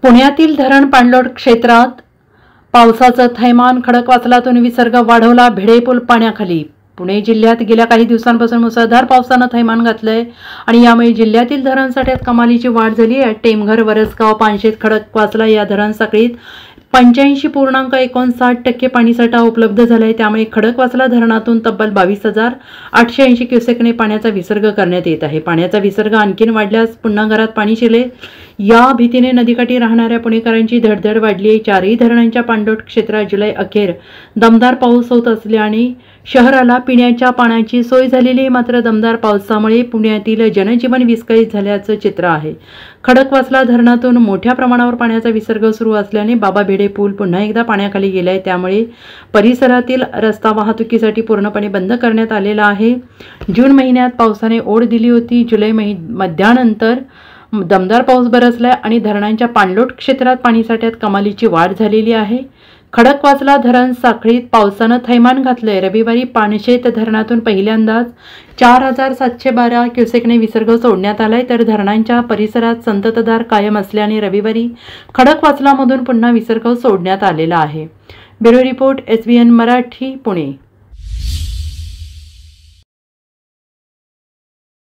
पुण्यातील धरण पाणलोट क्षेत्रात पावसाचं थैमान, खडकवासलातून विसर्ग वाढवला, भिडे पूल पाण्याखाली। पुणे जिल्ह्यात गेल्या काही दिवसांपासून मुसळधार पावसानं थैमान घातलंय आणि यामुळे जिल्ह्यातील धरणसाठ्यात कमालीची वाढ झाली आहे। टेमघर, वरसगाव, पानशेत, खडकवासला या धरण साखळीत 85.59% पाणीसाठा उपलब्ध झालाय। त्यामुळे खडकवासला धरणातून तब्बल 22,880 क्युसेकने पाण्याचा विसर्ग करण्यात येत आहे। पाण्याचा विसर्ग आणखीन वाढल्यास पुन्हा घरात पाणी शिरेल या भीतीने नदीकाठी राहणाऱ्या पुणेकरांची धडधड वाढली आहे। चारही धरणांच्या पाणलोट क्षेत्रात जुलै अखेर दमदार पाऊस होत असल्याने शहराला पिण्याच्या पाण्याची सोय झालेली आहे। मात्र दमदार पावसामुळे पुण्यातील जनजीवन विस्कळीत झाल्याचं चित्र आहे। खडकवासला धरणातून मोठ्या प्रमाणावर पाण्याचा विसर्ग सुरू असल्याने बाबा भिडे पूल पुन्हा एकदा पाण्याखाली गेलाय। त्यामुळे परिसरातील रस्ता वाहतुकीसाठी पूर्णपणे बंद करण्यात आलेला आहे। जून महिन्यात पावसाने ओढ दिली होती। जुलै मध्यानंतर दमदार पाऊस बरसलाय आणि धरणांच्या पाणलोट क्षेत्रात पाणीसाठ्यात कमालीची वाढ झालेली आहे। खडकवासला धरण साखळीत पावसानं थैमान घातलंय। रविवारी पानशेत धरणातून पहिल्यांदाच 4,712 क्युसेकने विसर्ग सोडण्यात आलाय, तर धरणांच्या परिसरात संततधार कायम असल्याने रविवारी खडकवासलामधून पुन्हा विसर्ग सोडण्यात आलेला आहे। Bureau report, SBN Marathi, Pune.